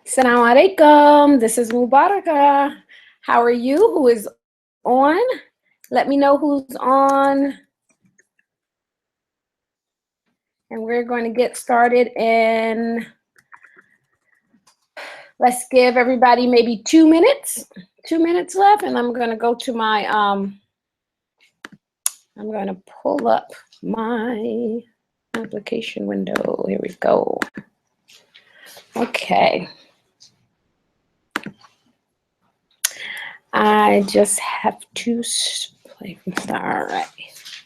Assalamu alaikum. This is Mubaraka. How are you? Who is on? Let me know who's on. And we're going to get started in, let's give everybody maybe 2 minutes. 2 minutes left, and I'm going to go to my, I'm going to pull up my application window. Here we go. Okay. I just have to play from start.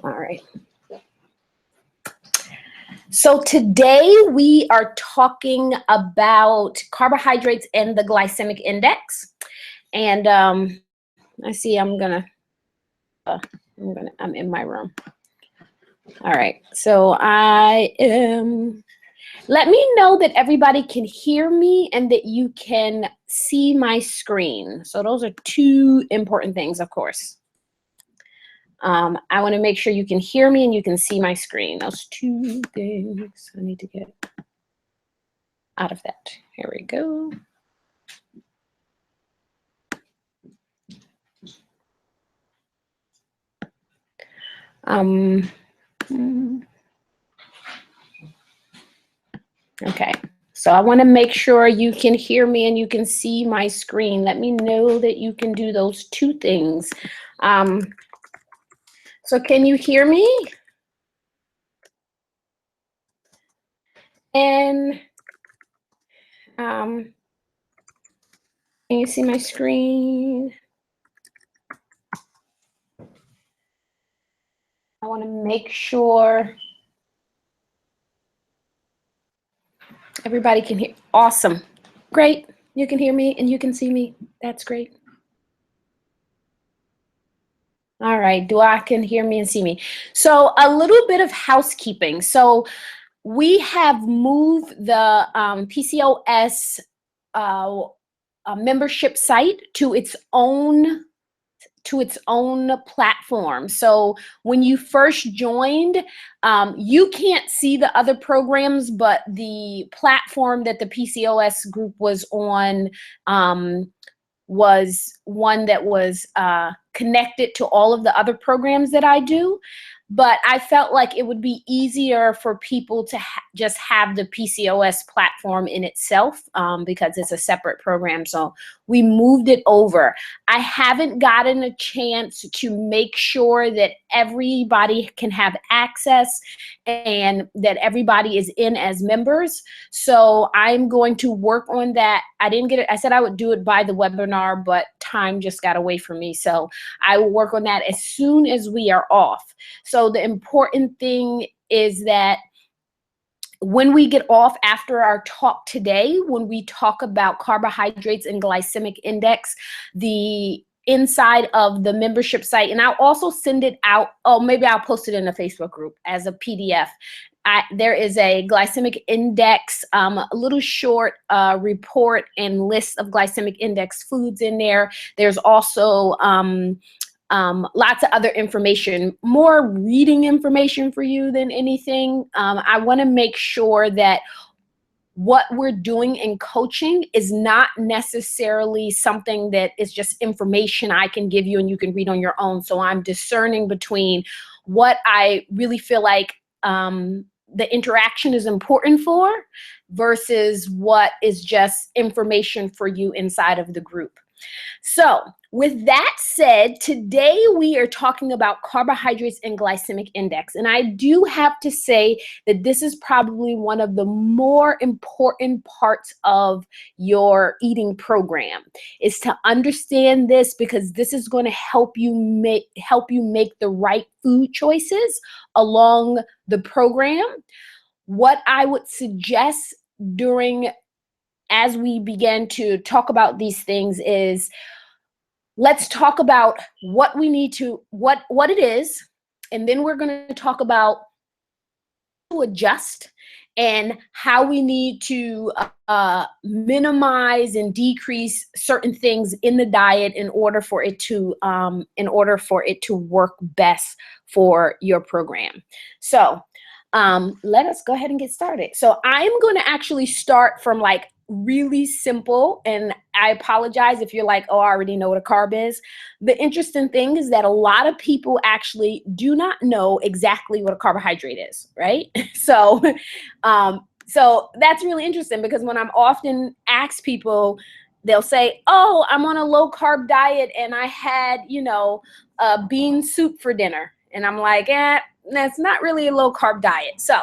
All right. So today we are talking about carbohydrates and the glycemic index. And I see I'm in my room. All right. So let me know that everybody can hear me and that you can see my screen. So those are two important things, of course. I want to make sure you can hear me and you can see my screen. Those two things I need to get out of that. Here we go. Okay, so I want to make sure you can hear me and you can see my screen. Let me know that you can do those two things. So can you hear me? And can you see my screen? I want to make sure everybody can hear. Awesome. Great. You can hear me and you can see me. That's great. All right. I can hear me and see me. So a little bit of housekeeping. So we have moved the PCOS membership site to its own platform. So when you first joined, you can't see the other programs, but the platform that the PCOS group was on was one that was connected to all of the other programs that I do. But I felt like it would be easier for people to just have the PCOS platform in itself because it's a separate program. So we moved it over. I haven't gotten a chance to make sure that everybody can have access and that everybody is in as members. So I'm going to work on that. I didn't get it. I said I would do it by the webinar, but time just got away from me. So I will work on that as soon as we are off. So the important thing is that when we get off after our talk today, when we talk about carbohydrates and glycemic index, the inside of the membership site, and I'll also send it out. Oh, maybe I'll post it in the Facebook group as a PDF. There is a glycemic index, a little short report and list of glycemic index foods in there. There's also lots of other information, more reading information for you than anything. I want to make sure that what we're doing in coaching is not necessarily something that is just information I can give you and you can read on your own. So I'm discerning between what I really feel like the interaction is important for versus what is just information for you inside of the group. So with that said, today we are talking about carbohydrates and glycemic index. And I do have to say that this is probably one of the more important parts of your eating program, is to understand this, because this is going to help you make the right food choices along the program. What I would suggest as we begin to talk about these things is, let's talk about what we need to, what it is, and then we're going to talk about how to adjust and how we need to minimize and decrease certain things in the diet in order for it to work best for your program. So let us go ahead and get started. So I'm going to actually start from like really simple, and I apologize if you're like, oh, I already know what a carb is. The interesting thing is that a lot of people actually do not know exactly what a carbohydrate is, right? So, so that's really interesting, because when I'm often asked people, they'll say, oh, I'm on a low carb diet and I had, bean soup for dinner. And I'm like, that's not really a low carb diet. So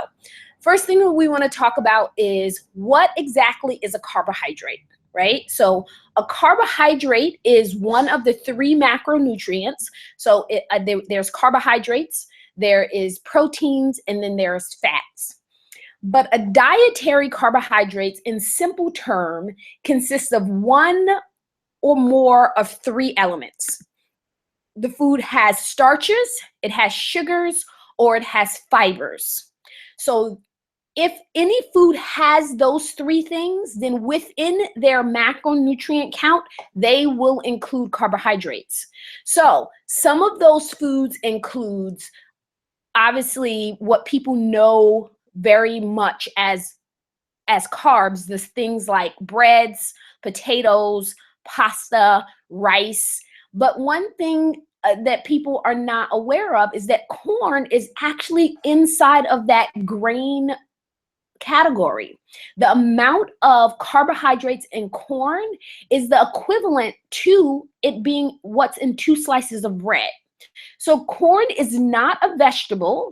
first thing that we want to talk about is what exactly is a carbohydrate, right? So a carbohydrate is one of the three macronutrients. So there's carbohydrates, there is proteins, and then there's fats. But a dietary carbohydrates, in simple term, consists of one or more of three elements. The food has starches, it has sugars, or it has fibers. So if any food has those three things, then within their macronutrient count, they will include carbohydrates. So some of those foods includes, obviously, what people know very much as carbs, the things like breads, potatoes, pasta, rice. But one thing that people are not aware of is that corn is actually inside of that grain category. The amount of carbohydrates in corn is the equivalent to it being what's in 2 slices of bread. So corn is not a vegetable.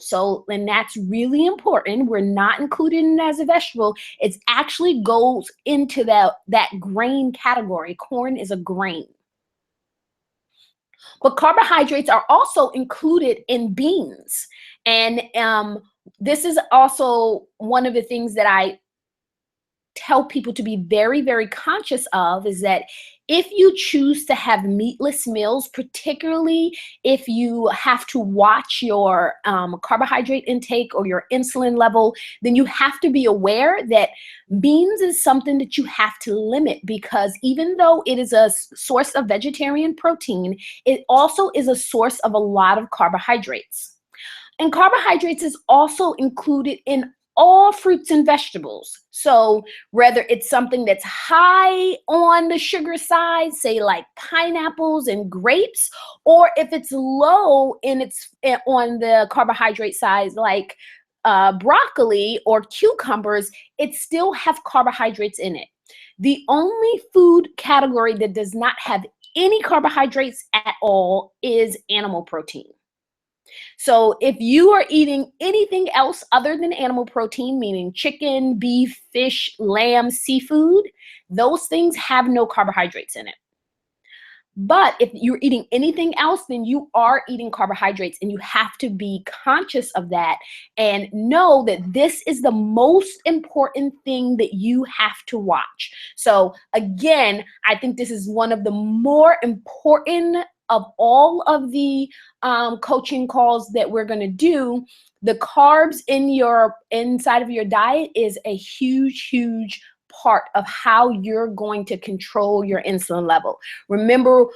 And that's really important. We're not including it as a vegetable. It actually goes into that grain category. Corn is a grain. But carbohydrates are also included in beans. And this is also one of the things that I tell people to be very, very conscious of, is that if you choose to have meatless meals, particularly if you have to watch your carbohydrate intake or your insulin level, then you have to be aware that beans is something that you have to limit, because even though it is a source of vegetarian protein, it also is a source of a lot of carbohydrates. And carbohydrates is also included in all fruits and vegetables. So whether it's something that's high on the sugar side, say like pineapples and grapes, or if it's low on the carbohydrate side, like broccoli or cucumbers, it still have carbohydrates in it. The only food category that does not have any carbohydrates at all is animal protein. So if you are eating anything else other than animal protein, meaning chicken, beef, fish, lamb, seafood, those things have no carbohydrates in it. But if you're eating anything else, then you are eating carbohydrates, and you have to be conscious of that and know that this is the most important thing that you have to watch. So again, I think this is one of the more important of all of the coaching calls that we're going to do. The carbs inside of your diet is a huge, huge part of how you're going to control your insulin level. Remember,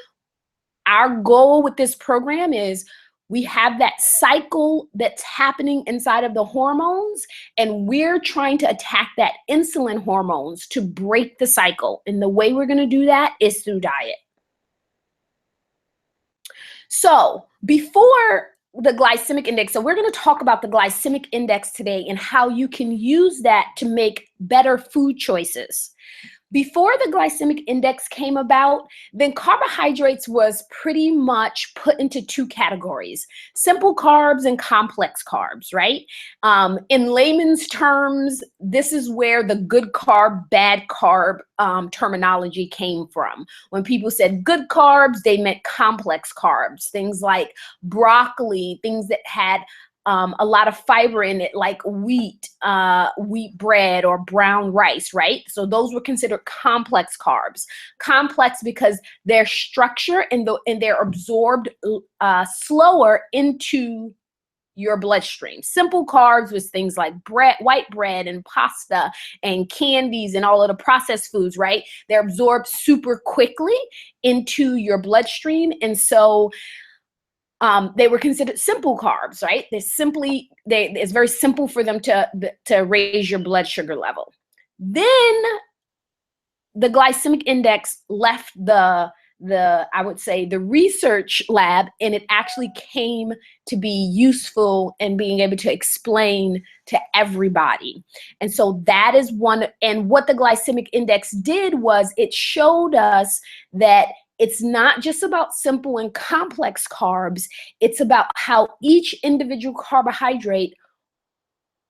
our goal with this program is we have that cycle that's happening inside of the hormones, and we're trying to attack that insulin hormones to break the cycle. And the way we're going to do that is through diet. So before the glycemic index, so we're going to talk about the glycemic index today and how you can use that to make better food choices. Before the glycemic index came about, then carbohydrates was pretty much put into two categories: simple carbs and complex carbs, right? In layman's terms, this is where the good carb, bad carb terminology came from. When people said good carbs, they meant complex carbs, things like broccoli, things that had a lot of fiber in it, like wheat bread or brown rice, right? So those were considered complex carbs. Complex because their structure and they're absorbed slower into your bloodstream. Simple carbs was things like bread, white bread and pasta and candies and all of the processed foods, right? They're absorbed super quickly into your bloodstream. And so they were considered simple carbs, right? It's very simple for them to raise your blood sugar level. Then the glycemic index left the I would say the research lab, and it actually came to be useful in being able to explain to everybody. And so that is one. And what the glycemic index did was it showed us that it's not just about simple and complex carbs. It's about how each individual carbohydrate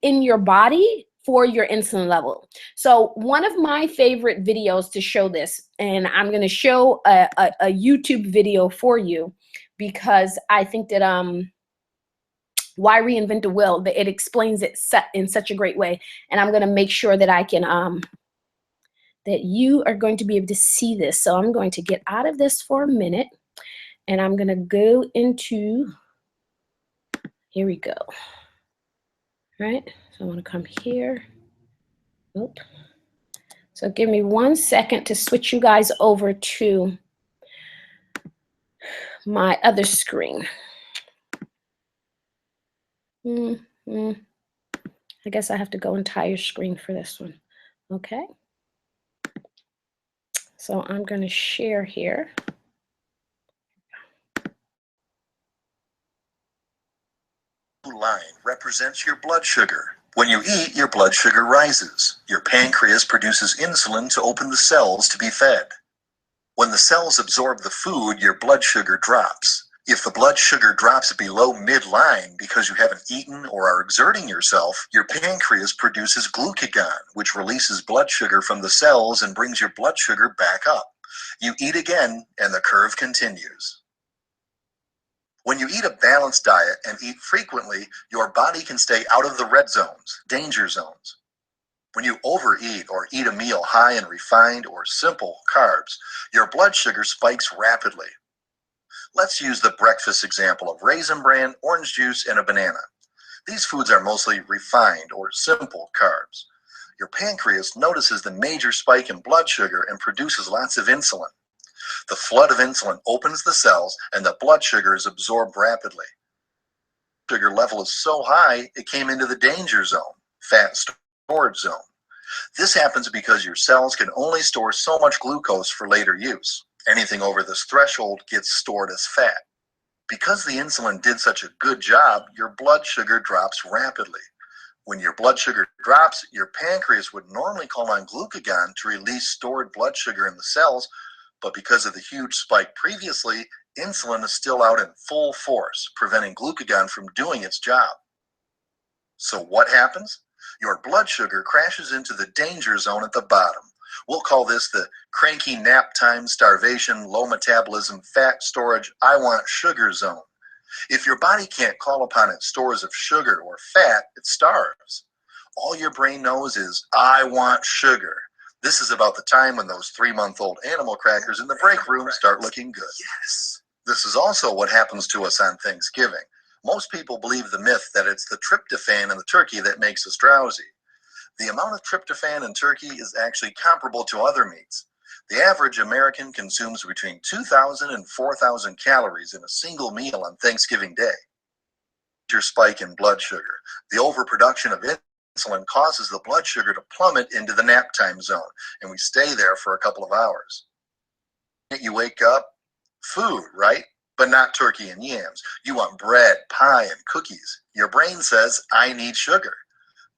in your body for your insulin level. So one of my favorite videos to show this, and I'm going to show a YouTube video for you because I think that Why Reinvent the Wheel, that it explains it in such a great way. And I'm going to make sure that I can that you are going to be able to see this. So I'm going to get out of this for a minute, and I'm going to go into, here we go. Right? So I want to come here. Oop. So give me 1 second to switch you guys over to my other screen. I guess I have to go entire screen for this one. Okay. So I'm going to share here. Line represents your blood sugar. When you eat, your blood sugar rises. Your pancreas produces insulin to open the cells to be fed. When the cells absorb the food, your blood sugar drops. If the blood sugar drops below midline because you haven't eaten or are exerting yourself, your pancreas produces glucagon, which releases blood sugar from the cells and brings your blood sugar back up. You eat again, and the curve continues. When you eat a balanced diet and eat frequently, your body can stay out of the red zones, danger zones. When you overeat or eat a meal high in refined or simple carbs, your blood sugar spikes rapidly. Let's use the breakfast example of Raisin Bran, orange juice, and a banana. These foods are mostly refined or simple carbs. Your pancreas notices the major spike in blood sugar and produces lots of insulin. The flood of insulin opens the cells and the blood sugar is absorbed rapidly. Sugar level is so high, it came into the danger zone, fat storage zone. This happens because your cells can only store so much glucose for later use. Anything over this threshold gets stored as fat. Because the insulin did such a good job, your blood sugar drops rapidly. When your blood sugar drops, your pancreas would normally call on glucagon to release stored blood sugar in the cells, but because of the huge spike previously, insulin is still out in full force, preventing glucagon from doing its job. So what happens? Your blood sugar crashes into the danger zone at the bottom. We'll call this the cranky nap time, starvation, low metabolism, fat storage, I want sugar zone. If your body can't call upon its stores of sugar or fat, it starves. All your brain knows is, I want sugar. This is about the time when those 3-month-old animal crackers in the break room start looking good. Yes. This is also what happens to us on Thanksgiving. Most people believe the myth that it's the tryptophan in the turkey that makes us drowsy. The amount of tryptophan in turkey is actually comparable to other meats. The average American consumes between 2,000 and 4,000 calories in a single meal on Thanksgiving Day. Your spike in blood sugar. The overproduction of insulin causes the blood sugar to plummet into the nap time zone, and we stay there for a couple of hours. You wake up, food, right? But not turkey and yams. You want bread, pie, and cookies. Your brain says, I need sugar.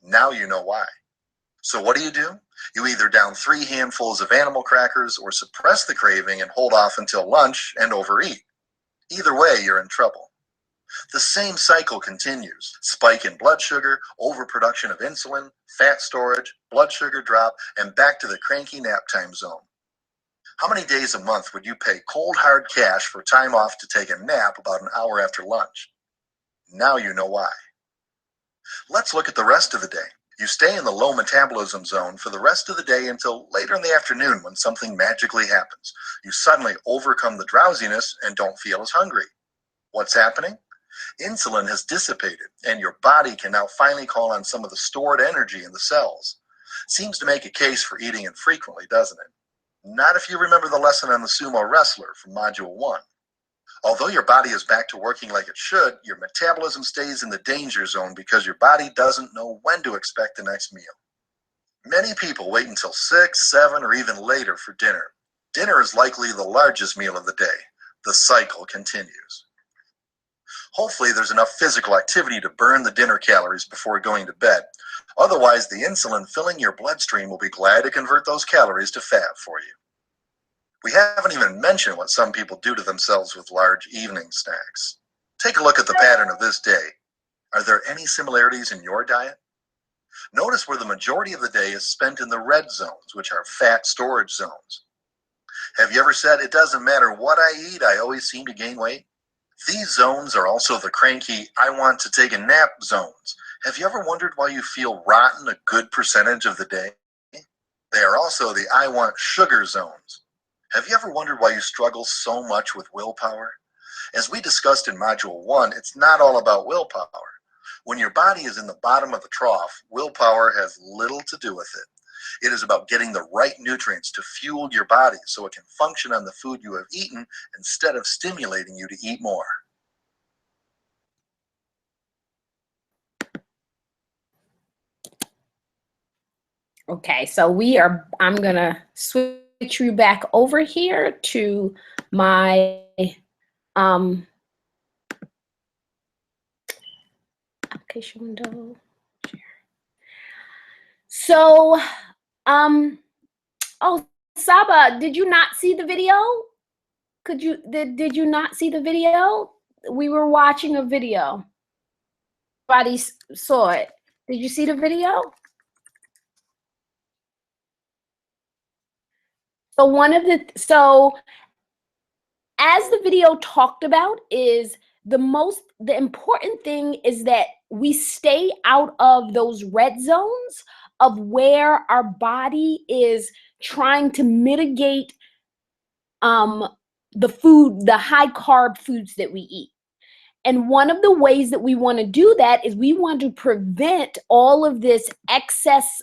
Now you know why. So what do? You either down 3 handfuls of animal crackers or suppress the craving and hold off until lunch and overeat. Either way, you're in trouble. The same cycle continues. Spike in blood sugar, overproduction of insulin, fat storage, blood sugar drop, and back to the cranky nap time zone. How many days a month would you pay cold hard cash for time off to take a nap about an hour after lunch? Now you know why. Let's look at the rest of the day. You stay in the low metabolism zone for the rest of the day until later in the afternoon when something magically happens. You suddenly overcome the drowsiness and don't feel as hungry. What's happening? Insulin has dissipated, and your body can now finally call on some of the stored energy in the cells. Seems to make a case for eating infrequently, doesn't it? Not if you remember the lesson on the sumo wrestler from Module 1. Although your body is back to working like it should, your metabolism stays in the danger zone because your body doesn't know when to expect the next meal. Many people wait until 6, 7, or even later for dinner. Dinner is likely the largest meal of the day. The cycle continues. Hopefully, there's enough physical activity to burn the dinner calories before going to bed. Otherwise, the insulin filling your bloodstream will be glad to convert those calories to fat for you. We haven't even mentioned what some people do to themselves with large evening snacks. Take a look at the pattern of this day. Are there any similarities in your diet? Notice where the majority of the day is spent in the red zones, which are fat storage zones. Have you ever said, it doesn't matter what I eat, I always seem to gain weight? These zones are also the cranky, I want to take a nap zones. Have you ever wondered why you feel rotten a good percentage of the day? They are also the I want sugar zones. Have you ever wondered why you struggle so much with willpower? As we discussed in Module 1, it's not all about willpower. When your body is in the bottom of the trough, willpower has little to do with it. It is about getting the right nutrients to fuel your body so it can function on the food you have eaten instead of stimulating you to eat more. Okay, so I'm gonna switch you back over here to my application window. So, oh, Saba, did you not see the video? Did you not see the video? We were watching a video. Everybody saw it. Did you see the video? So as the video talked about is the important thing is that we stay out of those red zones of where our body is trying to mitigate the high carb foods that we eat. And one of the ways that we want to do that is we want to prevent all of this excess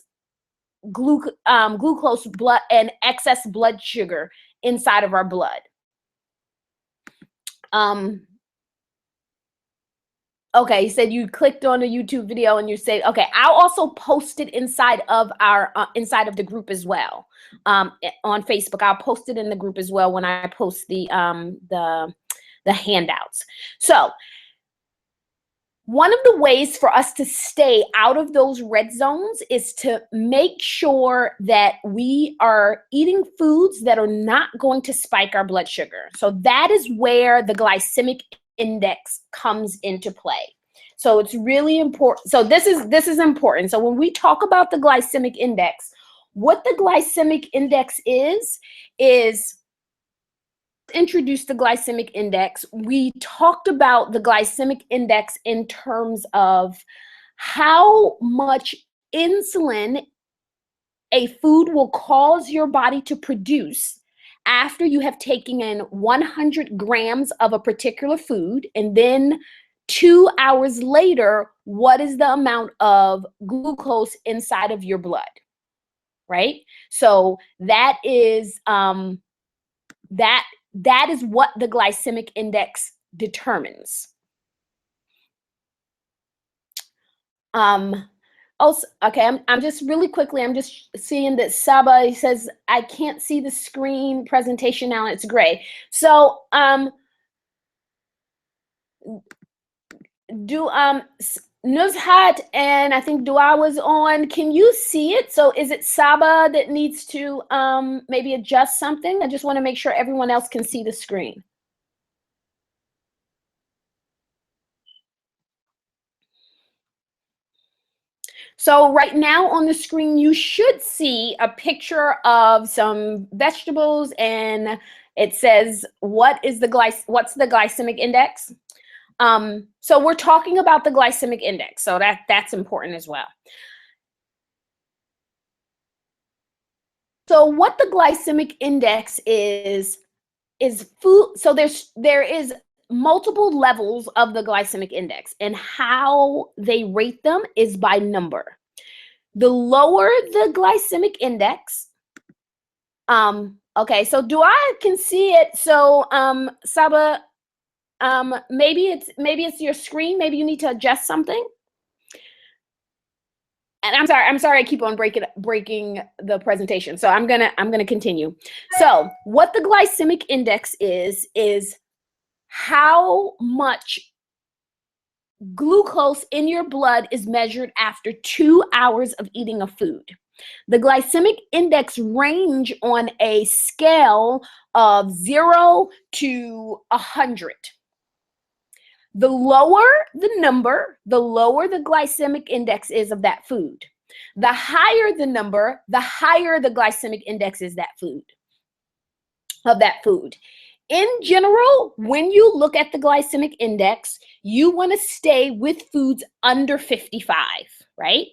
glucose blood and excess blood sugar inside of our blood. Okay, you said you clicked on a YouTube video and you say, okay, I'll also post it inside of our inside of the group as well. On Facebook, I'll post it in the group as well when I post the handouts. So one of the ways for us to stay out of those red zones is to make sure that we are eating foods that are not going to spike our blood sugar. So that is where the glycemic index comes into play. So it's really important. So this is important. So when we talk about the glycemic index, what the glycemic index is introduce the glycemic index. We talked about the glycemic index in terms of how much insulin a food will cause your body to produce after you have taken in 100 grams of a particular food, and then 2 hours later, what is the amount of glucose inside of your blood, right? So that is that is what the glycemic index determines. Also, okay, I'm just really quickly, I'm just seeing that Saba says, I can't see the screen presentation now, it's gray. So Nuzhat and I think Dua was on, can you see it? So is it Saba that needs to maybe adjust something? I just want to make sure everyone else can see the screen. So right now on the screen, you should see a picture of some vegetables, and it says, what's the glycemic index? So we're talking about the glycemic index, so that's important as well. So what the glycemic index is food. So there is multiple levels of the glycemic index, and how they rate them is by number. The lower the glycemic index, okay, so I can see it. So Saba, maybe it's your screen, maybe you need to adjust something. And I'm sorry I keep on breaking the presentation. So I'm gonna continue. So what the glycemic index is how much glucose in your blood is measured after 2 hours of eating a food. The glycemic index range on a scale of 0 to 100. The lower the number, the lower the glycemic index is of that food. The higher the number, the higher the glycemic index is of that food. In general, when you look at the glycemic index, you want to stay with foods under 55, right?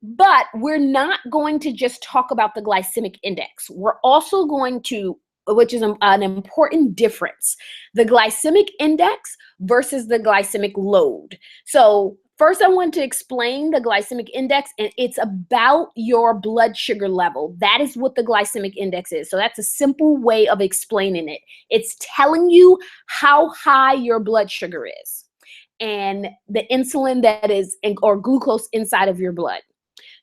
But we're not going to just talk about the glycemic index. We're also going to, which is an important difference, the glycemic index versus the glycemic load. So first, I want to explain the glycemic index, and it's about your blood sugar level. That is what the glycemic index is. So that's a simple way of explaining it. It's telling you how high your blood sugar is and the insulin that is, or glucose inside of your blood.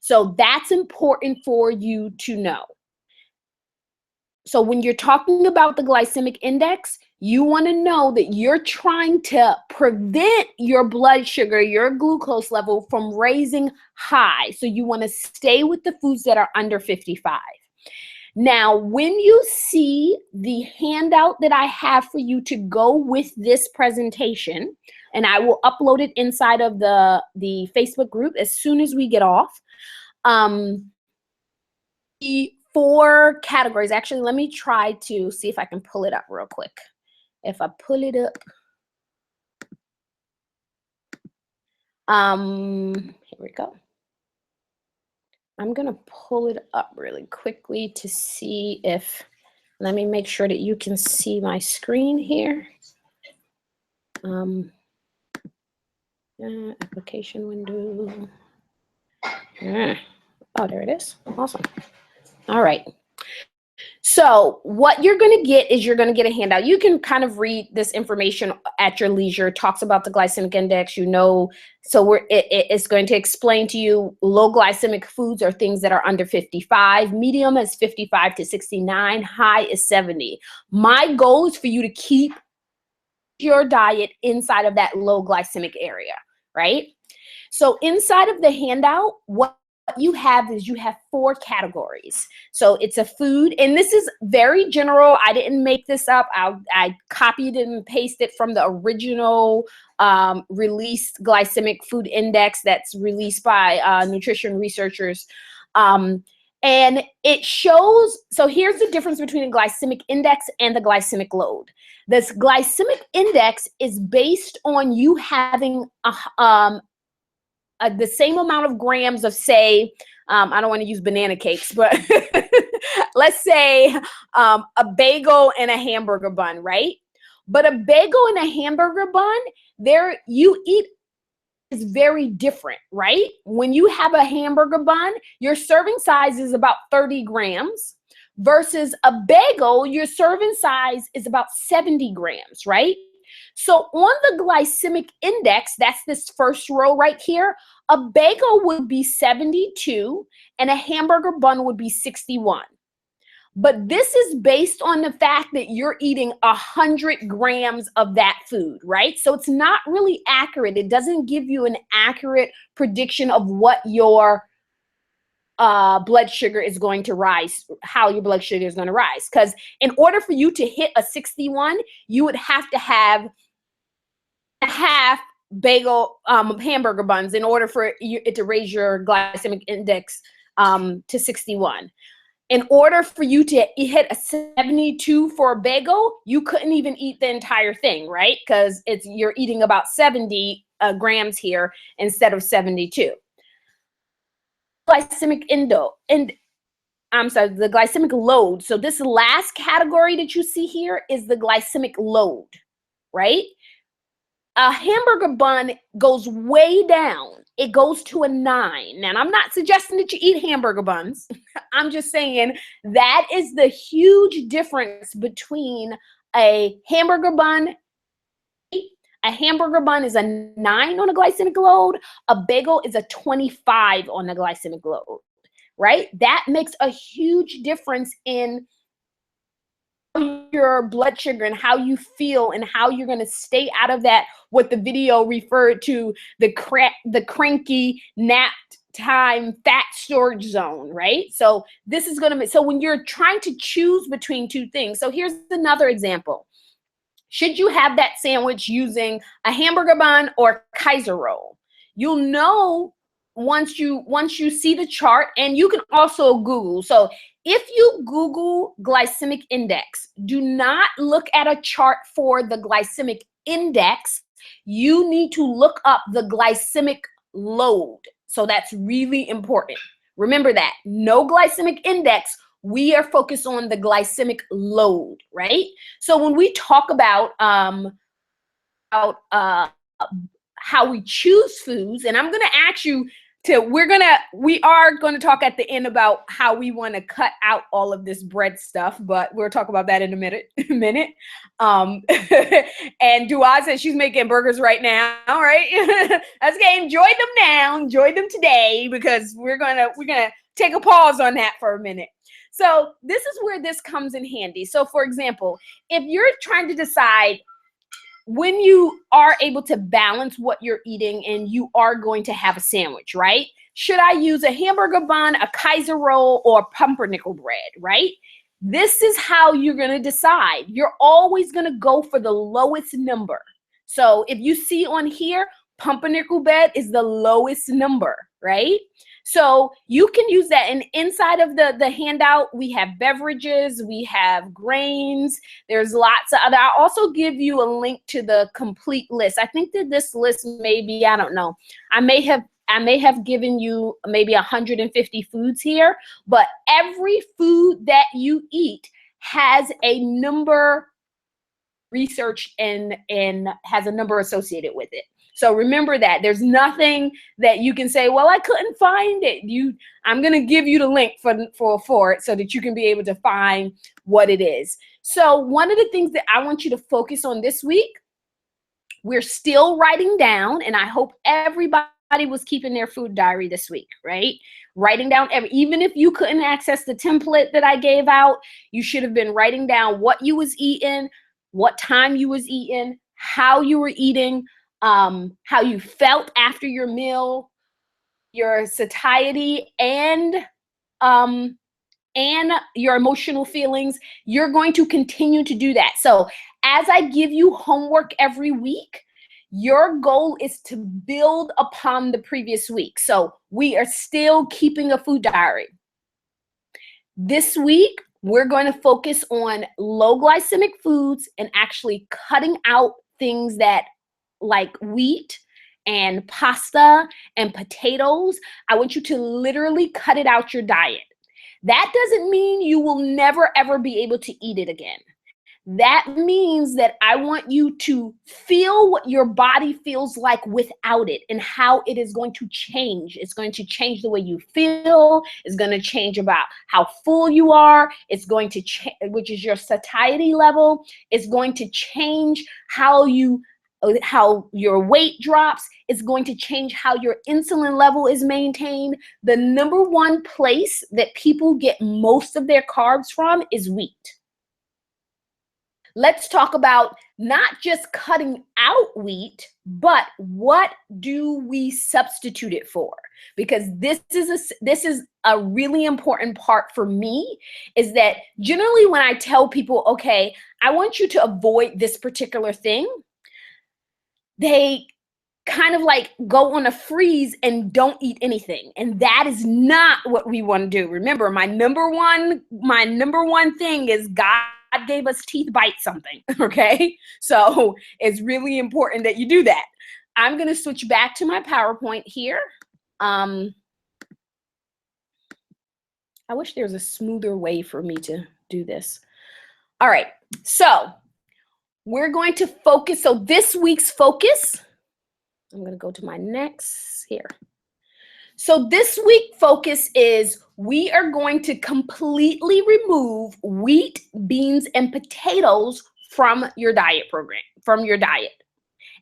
So that's important for you to know. So when you're talking about the glycemic index, you want to know that you're trying to prevent your blood sugar, your glucose level from raising high. So you want to stay with the foods that are under 55. Now, when you see the handout that I have for you to go with this presentation, and I will upload it inside of the Facebook group as soon as we get off, the 4 categories. Actually, let me try to see if I can pull it up real quick. If I pull it up, here we go. I'm gonna pull it up really quickly to see if, let me make sure that you can see my screen here. Application window. Oh, there it is. Awesome. All right. So what you're going to get is you're going to get a handout. You can kind of read this information at your leisure. It talks about the glycemic index, you know. So it's going to explain to you low glycemic foods are things that are under 55. Medium is 55 to 69. High is 70. My goal is for you to keep your diet inside of that low glycemic area, right? So inside of the handout, what you have is you have 4 categories. So it's a food, and this is very general. I didn't make this up. I copied and pasted from the original released glycemic food index that's released by nutrition researchers. And it shows, so here's the difference between a glycemic index and the glycemic load. This glycemic index is based on you having the same amount of grams of, say, I don't want to use banana cakes, but let's say a bagel and a hamburger bun, right? But a bagel and a hamburger bun, there you eat is very different, right? When you have a hamburger bun, your serving size is about 30 grams versus a bagel, your serving size is about 70 grams, right? So on the glycemic index, that's this first row right here, a bagel would be 72 and a hamburger bun would be 61. But this is based on the fact that you're eating 100 grams of that food, right? So it's not really accurate. It doesn't give you an accurate prediction of what your blood sugar is going to rise, how your blood sugar is going to rise. Because in order for you to hit a 61, you would have to have half bagel hamburger buns in order for it to raise your glycemic index to 61. In order for you to hit a 72 for a bagel, you couldn't even eat the entire thing, right? Because you're eating about 70 grams here instead of 72. Glycemic the glycemic load. So this last category that you see here is the glycemic load, right? A hamburger bun goes way down. It goes to a 9. And I'm not suggesting that you eat hamburger buns. I'm just saying that is the huge difference between a hamburger bun, A hamburger bun is a 9 on the glycemic load. A bagel is a 25 on the glycemic load, right? That makes a huge difference in your blood sugar and how you feel and how you're going to stay out of that, what the video referred to, the cranky nap time fat storage zone, right? So this is going to, so when you're trying to choose between two things, so here's another example. Should you have that sandwich using a hamburger bun or Kaiser roll? You'll know once you see the chart, and you can also Google. So if you Google glycemic index, do not look at a chart for the glycemic index. You need to look up the glycemic load. So that's really important. Remember that. No glycemic index. We are focused on the glycemic load, right? So when we talk about how we choose foods, and I'm going to ask you to, we are going to talk at the end about how we want to cut out all of this bread stuff, but we'll talk about that in a minute. And Dua says she's making burgers right now, right? That's okay. Enjoy them now. Enjoy them today, because we're gonna take a pause on that for a minute. So this is where this comes in handy. So for example, if you're trying to decide when you are able to balance what you're eating and you are going to have a sandwich, right? Should I use a hamburger bun, a Kaiser roll, or pumpernickel bread, right? This is how you're going to decide. You're always going to go for the lowest number. So if you see on here, pumpernickel bread is the lowest number, right? So you can use that. And inside of the handout, we have beverages, we have grains, there's lots of other. I'll also give you a link to the complete list. I think that this list maybe, I don't know, I may have given you maybe 150 foods here, but every food that you eat has a number researched and has a number associated with it. So remember that there's nothing that you can say, well, I couldn't find it. I'm going to give you the link for it so that you can be able to find what it is. So one of the things that I want you to focus on this week, we're still writing down, and I hope everybody was keeping their food diary this week, right? Writing down even if you couldn't access the template that I gave out, you should have been writing down what you was eating, what time you was eating, how you were eating, how you felt after your meal, your satiety, and your emotional feelings. You're going to continue to do that. So as I give you homework every week, your goal is to build upon the previous week. So we are still keeping a food diary. This week, we're going to focus on low glycemic foods and actually cutting out things that like wheat and pasta and potatoes. I want you to literally cut it out your diet. That doesn't mean you will never ever be able to eat it again. That means that I want you to feel what your body feels like without it and how it is going to change. It's going to change the way you feel. It's going to change about how full you are. It's going to change, which is your satiety level. It's going to change how your weight drops. It's going to change how your insulin level is maintained. The number one place that people get most of their carbs from is wheat. Let's talk about not just cutting out wheat, but what do we substitute it for? Because this is a really important part for me, is that generally when I tell people, okay, I want you to avoid this particular thing, they kind of like go on a freeze and don't eat anything. And that is not what we want to do. Remember, my number one thing is God gave us teeth, bite something, okay? So it's really important that you do that. I'm going to switch back to my PowerPoint here. I wish there was a smoother way for me to do this. All right, so we're going to focus. So this week's focus, I'm going to go to my next here. So this week focus is we are going to completely remove wheat, beans, and potatoes from your diet program, from your diet.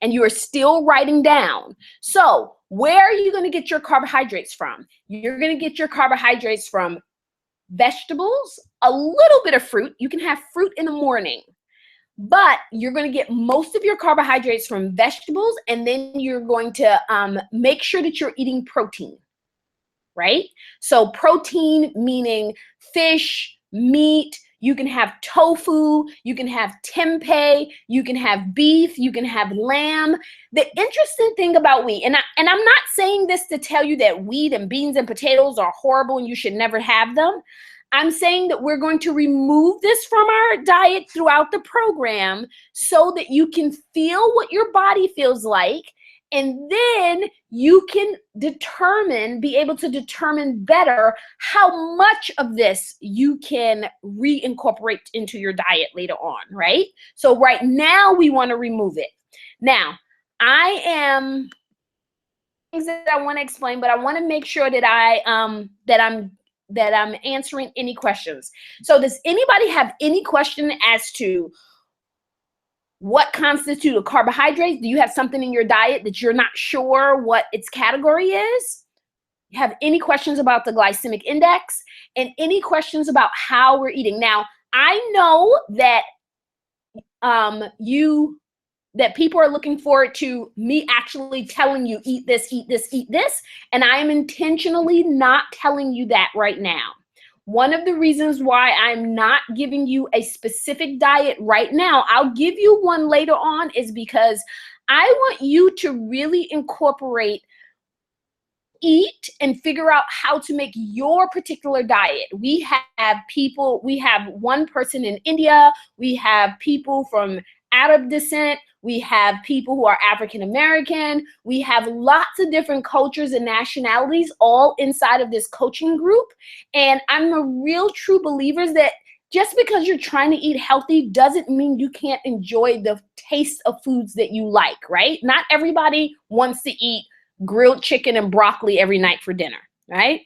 and you are still writing down. So where are you going to get your carbohydrates from? You're going to get your carbohydrates from vegetables, a little bit of fruit. You can have fruit in the morning, but you're going to get most of your carbohydrates from vegetables, and then you're going to make sure that you're eating protein, right? So protein meaning fish, meat. You can have tofu, you can have tempeh, you can have beef, you can have lamb. The interesting thing about wheat, and I'm not saying this to tell you that wheat and beans and potatoes are horrible and you should never have them. I'm saying that we're going to remove this from our diet throughout the program so that you can feel what your body feels like, and then you can be able to determine better how much of this you can reincorporate into your diet later on, right? So right now we want to remove it. Now, things that I want to explain, but I want to make sure that I'm answering any questions. So does anybody have any question as to what constitutes a carbohydrate? Do you have something in your diet that you're not sure what its category is? You have any questions about the glycemic index and any questions about how we're eating? Now, I know that that people are looking forward to me actually telling you eat this, eat this, eat this, and I am intentionally not telling you that right now. One of the reasons why I'm not giving you a specific diet right now, I'll give you one later on, is because I want you to really incorporate, eat, and figure out how to make your particular diet. We have one person in India, we have people from Arab descent, we have people who are African American, we have lots of different cultures and nationalities all inside of this coaching group. And I'm a real true believer that just because you're trying to eat healthy doesn't mean you can't enjoy the taste of foods that you like, right? Not everybody wants to eat grilled chicken and broccoli every night for dinner, right?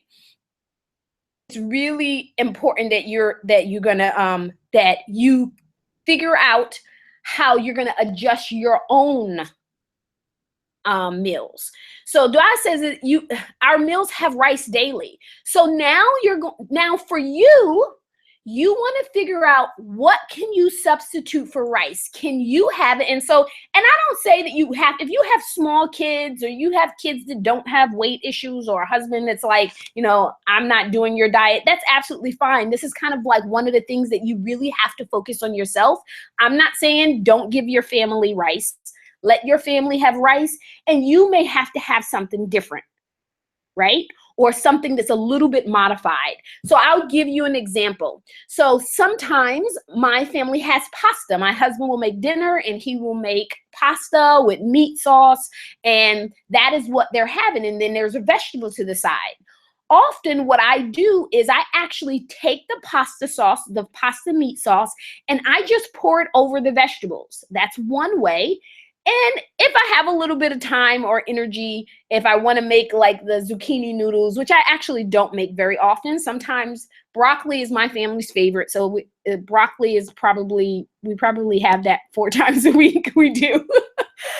It's really important that you figure out how you're going to adjust your own meals. So Dua says that our meals have rice daily. So now for you want to figure out what can you substitute for rice? Can you have it? And I don't say that if you have small kids or you have kids that don't have weight issues or a husband that's like, I'm not doing your diet, that's absolutely fine. This is kind of like one of the things that you really have to focus on yourself. I'm not saying don't give your family rice. Let your family have rice, and you may have to have something different, right? Or something that's a little bit modified. So I'll give you an example. So sometimes my family has pasta. My husband will make dinner and he will make pasta with meat sauce, and that is what they're having. And then there's a vegetable to the side. Often what I do is I actually take the pasta sauce, the pasta meat sauce, and I just pour it over the vegetables. That's one way. And if I have a little bit of time or energy, if I want to make like the zucchini noodles, which I actually don't make very often, sometimes broccoli is my family's favorite. So broccoli is we probably have that 4 times a week. We do.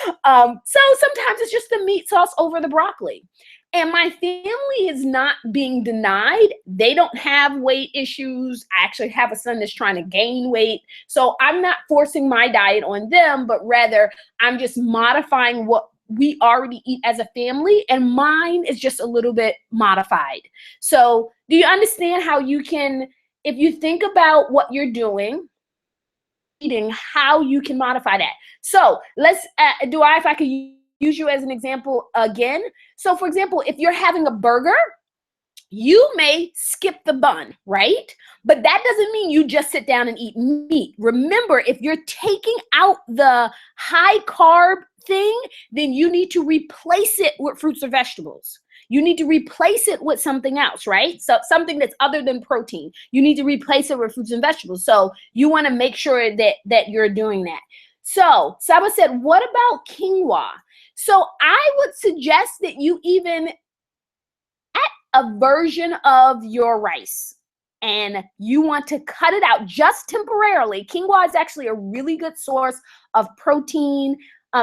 So sometimes it's just the meat sauce over the broccoli. And my family is not being denied. They don't have weight issues. I actually have a son that's trying to gain weight. So I'm not forcing my diet on them, but rather I'm just modifying what we already eat as a family, and mine is just a little bit modified. So do you understand how you can, if you think about what you're doing, eating, how you can modify that? So let's, if I could use you as an example again. So for example, if you're having a burger, you may skip the bun, right? But that doesn't mean you just sit down and eat meat. Remember, if you're taking out the high carb thing, then you need to replace it with fruits or vegetables. You need to replace it with something else, right? So something that's other than protein. You need to replace it with fruits and vegetables. So you want to make sure that you're doing that. So Saba said, what about quinoa? So I would suggest that you even add a version of your rice, and you want to cut it out just temporarily. Quinoa is actually a really good source of protein,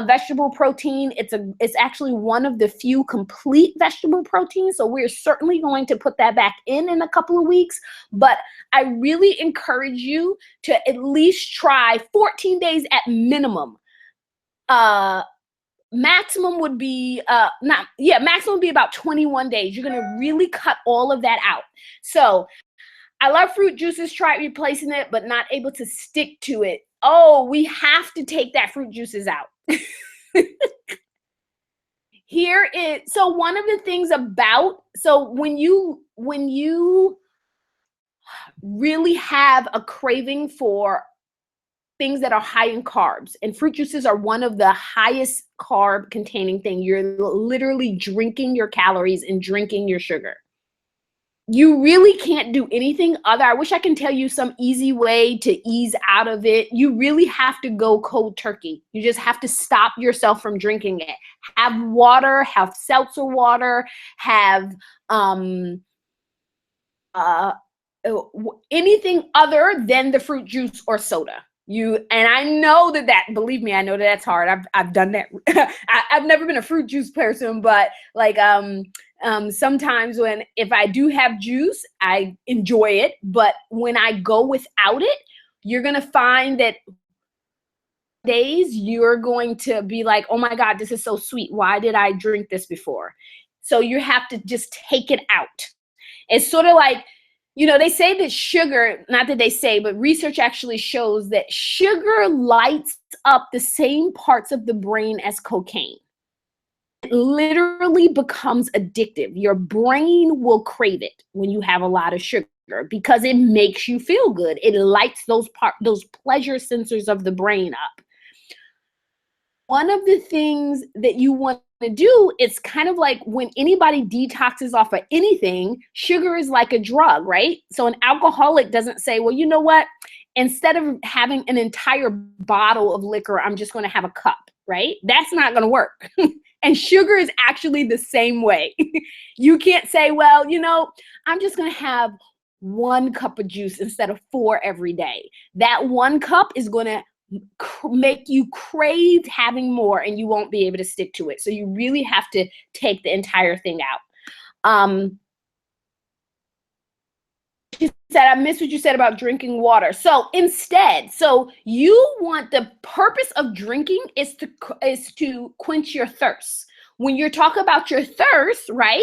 vegetable protein. It's actually one of the few complete vegetable proteins. So we're certainly going to put that back in a couple of weeks. But I really encourage you to at least try 14 days at minimum. Maximum would be maximum would be about 21 days. You're going to really cut all of that out. So I love fruit juices, tried replacing it, but not able to stick to it. Oh, we have to take that fruit juices out. So one of the things about, so when you really have a craving for things that are high in carbs, and fruit juices are one of the highest carb containing thing. You're literally drinking your calories and drinking your sugar. You really can't do anything other. I wish I can tell you some easy way to ease out of it. You really have to go cold turkey. You just have to stop yourself from drinking it. Have water, have seltzer water, have anything other than the fruit juice or soda. And I know that, believe me, I know that's hard. I've done that. I've never been a fruit juice person, but like sometimes if I do have juice, I enjoy it. But when I go without it, you're gonna find that days you're going to be like, oh my God, this is so sweet. Why did I drink this before? So you have to just take it out. It's sort of like, they say that sugar, not that they say, but research actually shows that sugar lights up the same parts of the brain as cocaine. It literally becomes addictive. Your brain will crave it when you have a lot of sugar because it makes you feel good. It lights those pleasure sensors of the brain up. One of the things that you want to do, it's kind of like when anybody detoxes off of anything, sugar is like a drug, right? So an alcoholic doesn't say, well, you know what? Instead of having an entire bottle of liquor, I'm just going to have a cup, right? That's not going to work. And sugar is actually the same way. You can't say, well, I'm just going to have 1 cup of juice instead of 4 every day. That 1 cup is going to make you crave having more, and you won't be able to stick to it. So you really have to take the entire thing out. She said, I missed what you said about drinking water. So instead, you want, the purpose of drinking is to quench your thirst. When you're talking about your thirst, right?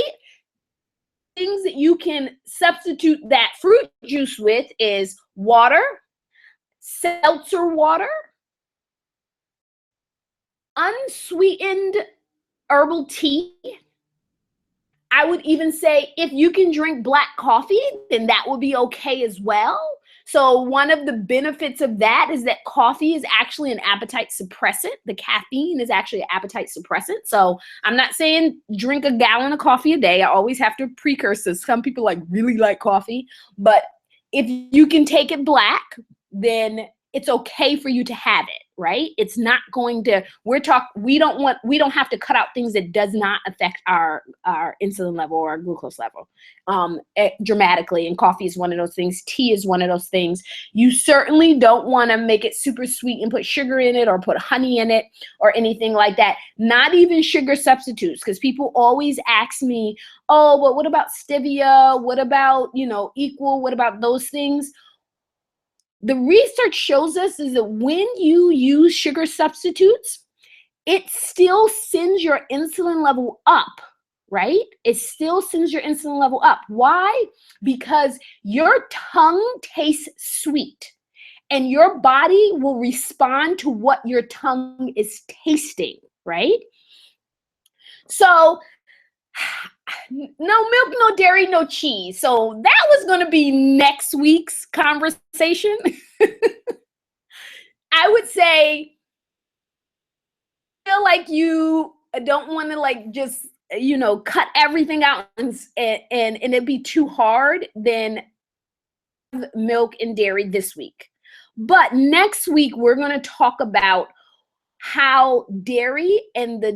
Things that you can substitute that fruit juice with is water, seltzer water, unsweetened herbal tea. I would even say if you can drink black coffee, then that would be okay as well. So one of the benefits of that is that coffee is actually an appetite suppressant. The caffeine is actually an appetite suppressant. So I'm not saying drink a gallon of coffee a day. I always have to precursor. Some people really like coffee, but if you can take it black, then it's okay for you to have it, right? It's not going to, we don't have to cut out things that does not affect our insulin level or our glucose level dramatically. And coffee is one of those things. Tea is one of those things. You certainly don't want to make it super sweet and put sugar in it or put honey in it or anything like that. Not even sugar substitutes, because people always ask me, oh, but what about stevia? What about, equal? What about those things? The research shows us is that when you use sugar substitutes, it still sends your insulin level up, right? It still sends your insulin level up. Why? Because your tongue tastes sweet and your body will respond to what your tongue is tasting, right? So no milk, no dairy, no cheese. So that was going to be next week's conversation. I would say, feel like you don't want to just, cut everything out and it'd be too hard, then milk and dairy this week. But next week, we're going to talk about how dairy and the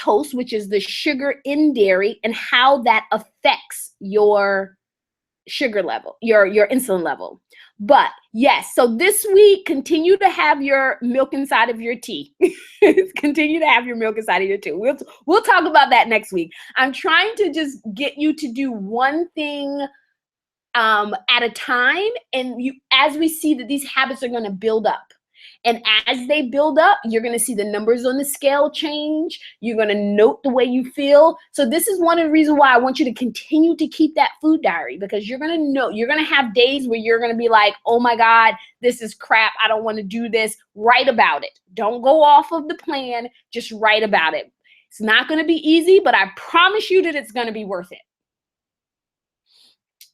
lactose, which is the sugar in dairy, and how that affects your sugar level, your insulin level. But yes, so this week, continue to have your milk inside of your tea. Continue to have your milk inside of your tea. We'll talk about that next week. I'm trying to just get you to do one thing at a time, and as we see that these habits are going to build up. And as they build up, you're going to see the numbers on the scale change. You're going to note the way you feel. So this is one of the reasons why I want you to continue to keep that food diary, because you're going to know, you're going to have days where you're going to be like, oh my God, this is crap. I don't want to do this. Write about it. Don't go off of the plan. Just write about it. It's not going to be easy, but I promise you that it's going to be worth it.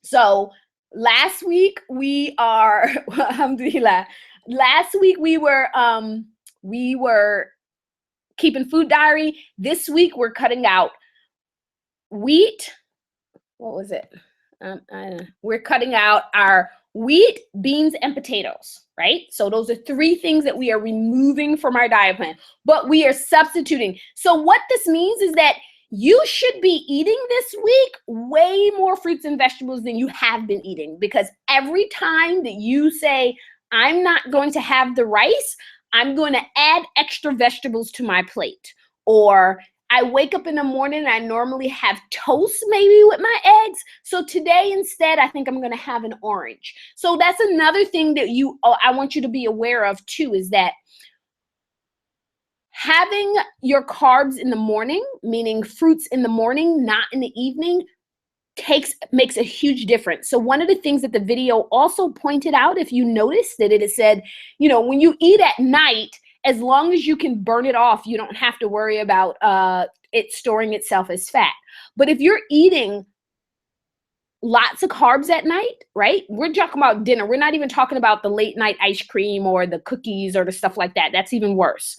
So last week alhamdulillah, last week we were keeping food diary. This week we're cutting out wheat. What was it? We're cutting out our wheat, beans, and potatoes, right? So those are 3 things that we are removing from our diet plan, but we are substituting. So what this means is that you should be eating this week way more fruits and vegetables than you have been eating, because every time that you say, I'm not going to have the rice, I'm going to add extra vegetables to my plate. Or I wake up in the morning and I normally have toast maybe with my eggs. So today instead, I think I'm going to have an orange. So that's another thing that I want you to be aware of too, is that having your carbs in the morning, meaning fruits in the morning, not in the evening, makes a huge difference. So one of the things that the video also pointed out, if you notice that it said, when you eat at night, as long as you can burn it off, you don't have to worry about it storing itself as fat. But if you're eating lots of carbs at night, right? We're talking about dinner. We're not even talking about the late night ice cream or the cookies or the stuff like that. That's even worse.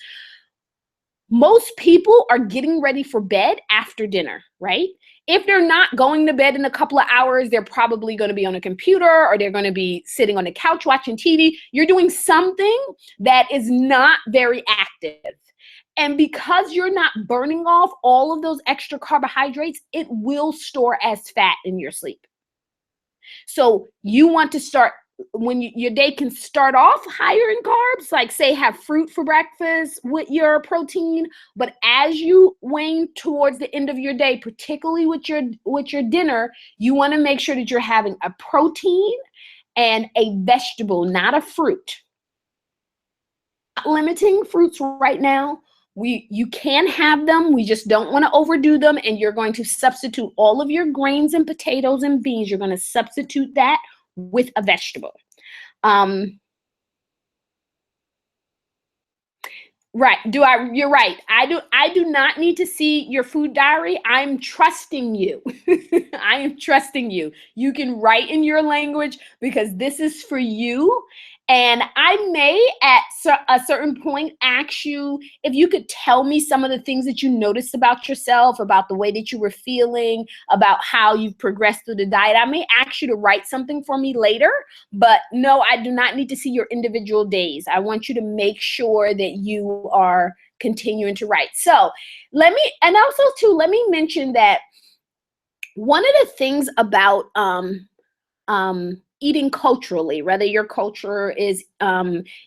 Most people are getting ready for bed after dinner, right? If they're not going to bed in a couple of hours, they're probably going to be on a computer, or they're going to be sitting on the couch watching TV. You're doing something that is not very active. And because you're not burning off all of those extra carbohydrates, it will store as fat in your sleep. So you want to start, when your day can start off higher in carbs, like say have fruit for breakfast with your protein, but as you wane towards the end of your day, particularly with your dinner, you want to make sure that you're having a protein and a vegetable, not a fruit. Not limiting fruits right now. You can have them, we just don't want to overdo them, and you're going to substitute all of your grains and potatoes and beans. You're going to substitute that with a vegetable. Right. You're right. I do not need to see your food diary. I'm trusting you. I am trusting you. You can write in your language, because this is for you. And I may at a certain point ask you if you could tell me some of the things that you noticed about yourself, about the way that you were feeling, about how you've progressed through the diet. I may ask you to write something for me later, but no, I do not need to see your individual days. I want you to make sure that you are continuing to write. So let me mention that one of the things about eating culturally, whether your culture is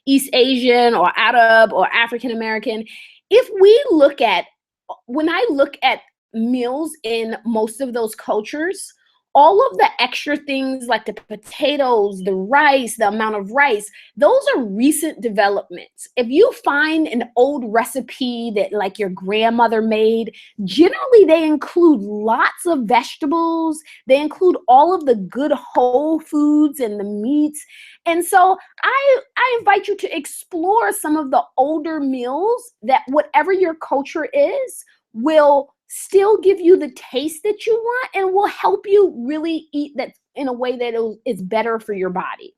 East Asian or Arab or African American, when I look at meals in most of those cultures, all of the extra things like the potatoes, the rice, the amount of rice, those are recent developments. If you find an old recipe that like your grandmother made, generally they include lots of vegetables. They include all of the good whole foods and the meats. And so I invite you to explore some of the older meals that, whatever your culture is, will still give you the taste that you want and will help you really eat that in a way that is better for your body.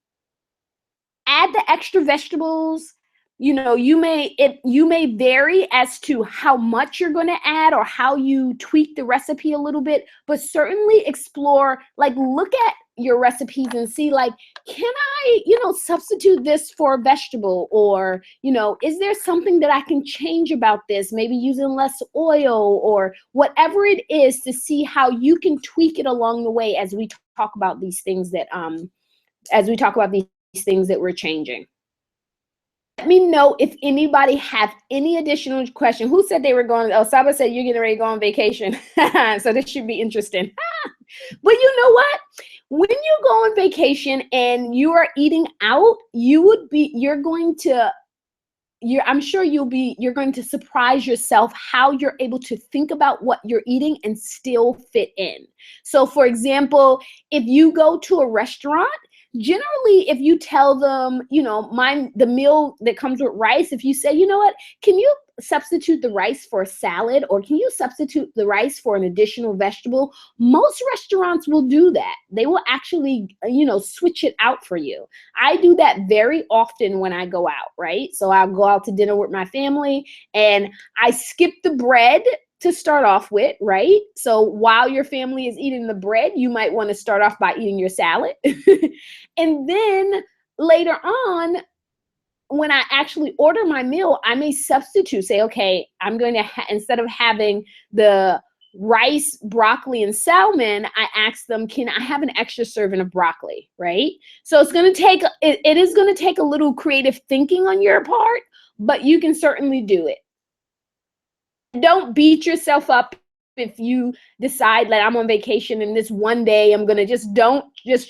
Add the extra vegetables, you know, you may vary as to how much you're going to add or how you tweak the recipe a little bit, but certainly explore, like, look at your recipes and see, like, can I, you know, substitute this for a vegetable? Or, you know, is there something that I can change about this? Maybe using less oil or whatever it is, to see how you can tweak it along the way as we talk about these things that, we're changing. Let me know if anybody have any additional question. Who said they were going? Oh, Saba said you're getting ready to go on vacation. So this should be interesting. But you know what? When you go on vacation and you are eating out, you're going to surprise yourself how you're able to think about what you're eating and still fit in. So for example, if you go to a restaurant, generally, if you tell them, you know, the meal that comes with rice, if you say, you know what, can you substitute the rice for a salad, or can you substitute the rice for an additional vegetable? Most restaurants will do that. They will actually, you know, switch it out for you. I do that very often when I go out, right? So I'll go out to dinner with my family and I skip the bread to start off with, right? So while your family is eating the bread, you might want to start off by eating your salad. And then later on, when I actually order my meal, I may substitute, say, okay, I'm going to, instead of having the rice, broccoli, and salmon, I ask them, can I have an extra serving of broccoli, right? So it's going to take, it is going to take a little creative thinking on your part, but you can certainly do it. Don't beat yourself up if you decide, like, I'm on vacation and this one day I'm gonna just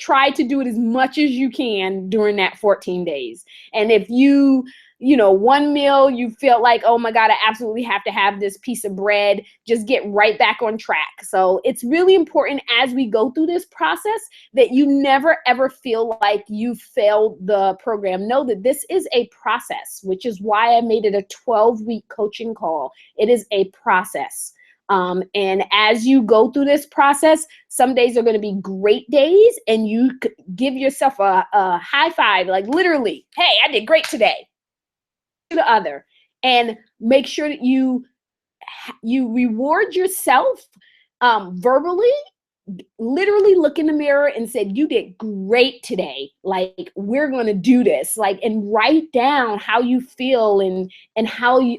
try to do it as much as you can during that 14 days. And if you know, one meal you feel like, oh my God, I absolutely have to have this piece of bread, just get right back on track. So it's really important as we go through this process that you never ever feel like you failed the program. Know that this is a process, which is why I made it a 12-week coaching call. It is a process. And as you go through this process, some days are going to be great days, and you give yourself a high five, like literally, hey, I did great today. To the other, and make sure that you reward yourself verbally. Literally look in the mirror and said, you did great today. Like, we're going to do this, like, and write down how you feel and how you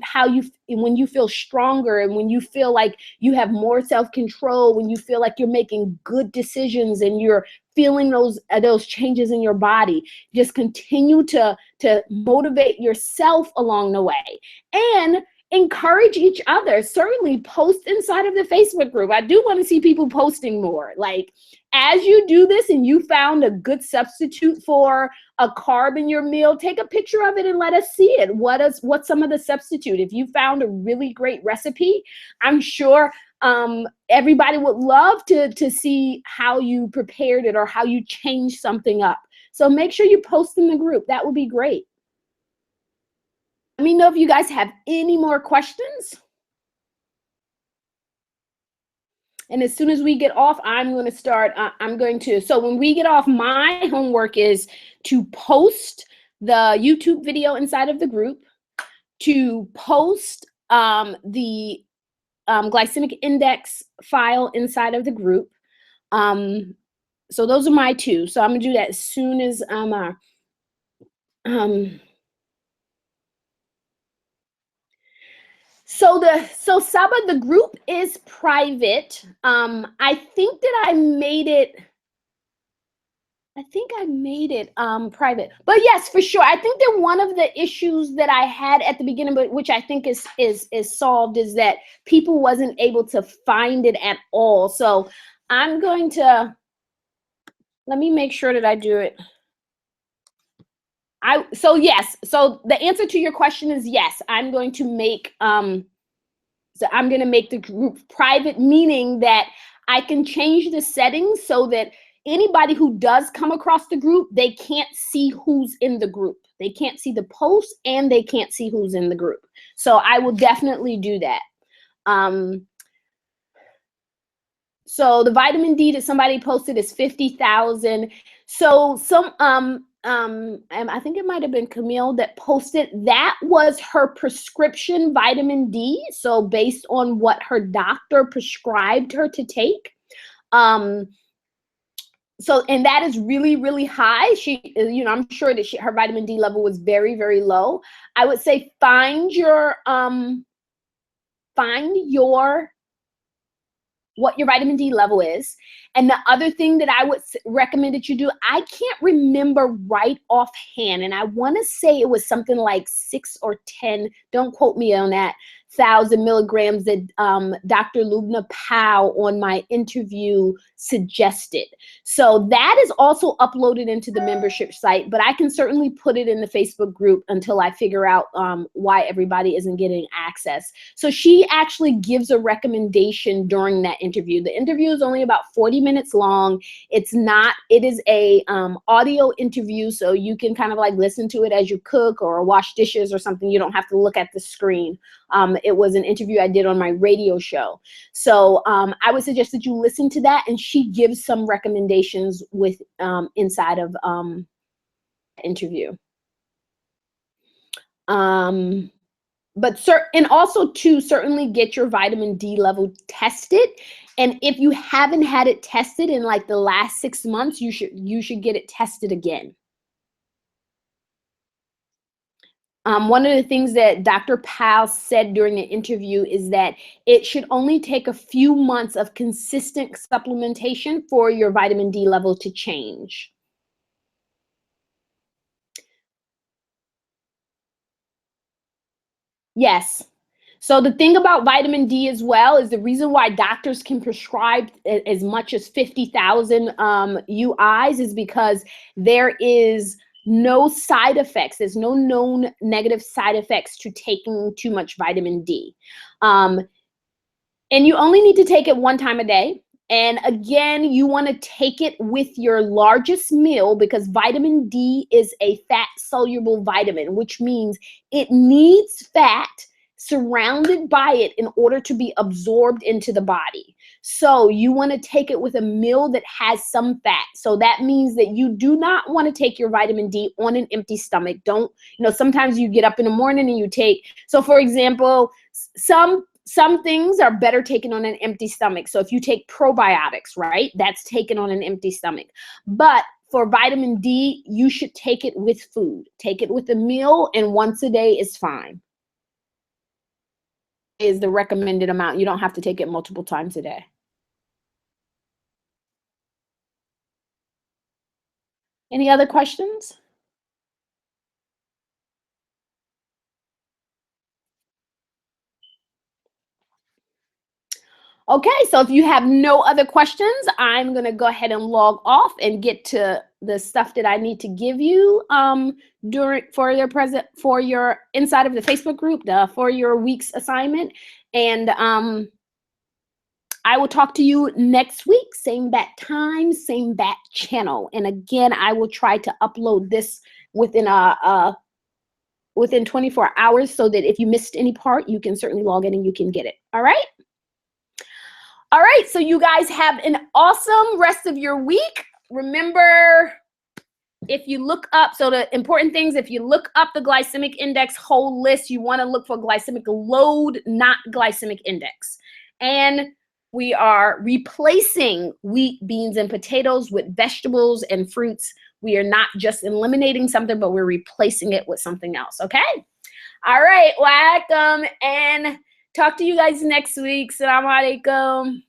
when you feel stronger, and when you feel like you have more self-control, when you feel like you're making good decisions and you're feeling those changes in your body. Just continue to motivate yourself along the way, and encourage each other. Certainly post inside of the Facebook group. I do want to see people posting more. Like, as you do this and you found a good substitute for a carb in your meal, take a picture of it and let us see it. What's some of the substitute? If you found a really great recipe, I'm sure everybody would love to see how you prepared it or how you changed something up. So make sure you post in the group. That would be great. Let me know if you guys have any more questions. And as soon as we get off, I'm going to start, so when we get off, my homework is to post the YouTube video inside of the group, to post the glycemic index file inside of the group. So those are my two. So I'm going to do that as soon as So Saba, the group is private. I think that I made it private. But yes, for sure. I think that one of the issues that I had at the beginning, but which I think is solved, is that people wasn't able to find it at all. So I'm going to, let me make sure that I do it. So yes, so the answer to your question is yes. I'm going to make the group private, meaning that I can change the settings so that anybody who does come across the group, they can't see who's in the group. They can't see the post and they can't see who's in the group. So I will definitely do that. So the vitamin D that somebody posted is 50,000. So and I think it might have been Camille that posted, that was her prescription vitamin D. So based on what her doctor prescribed her to take. So, and that is really, really high. She, you know, I'm sure that her vitamin D level was very, very low. I would say find your what your vitamin D level is. And the other thing that I would recommend that you do, I can't remember right offhand, and I want to say it was something like 6 or 10, don't quote me on that, 1,000 milligrams that Dr. Lubna Powell on my interview suggested. So that is also uploaded into the membership site, but I can certainly put it in the Facebook group until I figure out why everybody isn't getting access. So she actually gives a recommendation during that interview. The interview is only about 40 minutes long. It is a audio interview, so you can kind of like listen to it as you cook or wash dishes or something. You don't have to look at the screen. It was an interview I did on my radio show. So I would suggest that you listen to that, and she gives some recommendations with inside of interview. But and also to certainly get your vitamin D level tested. And if you haven't had it tested in like the last 6 months, you should get it tested again. One of the things that Dr. Powell said during the interview is that it should only take a few months of consistent supplementation for your vitamin D level to change. Yes. So the thing about vitamin D as well is the reason why doctors can prescribe as much as 50,000 UIs is because there is no side effects. There's no known negative side effects to taking too much vitamin D. And you only need to take it 1 time a day. And again, you want to take it with your largest meal because vitamin D is a fat-soluble vitamin, which means it needs fat surrounded by it in order to be absorbed into the body. So you want to take it with a meal that has some fat. So that means that you do not want to take your vitamin D on an empty stomach. Don't, sometimes you get up in the morning and you take, so for example, some things are better taken on an empty stomach. So if you take probiotics, right, that's taken on an empty stomach. But for vitamin D, you should take it with food. Take it with a meal, and once a day is fine. Is the recommended amount. You don't have to take it multiple times a day. Any other questions? Okay, so if you have no other questions, I'm going to go ahead and log off and get to the stuff that I need to give you for your inside of the Facebook group, for your week's assignment. And I will talk to you next week, same bat time, same bat channel. And again, I will try to upload this within within 24 hours so that if you missed any part, you can certainly log in and you can get it. All right? All right, so you guys have an awesome rest of your week. Remember, if you look up, so the important things, if you look up the glycemic index whole list, you want to look for glycemic load, not glycemic index. And we are replacing wheat, beans, and potatoes with vegetables and fruits. We are not just eliminating something, but we're replacing it with something else, okay? All right, welcome, and talk to you guys next week. Assalamu alaikum.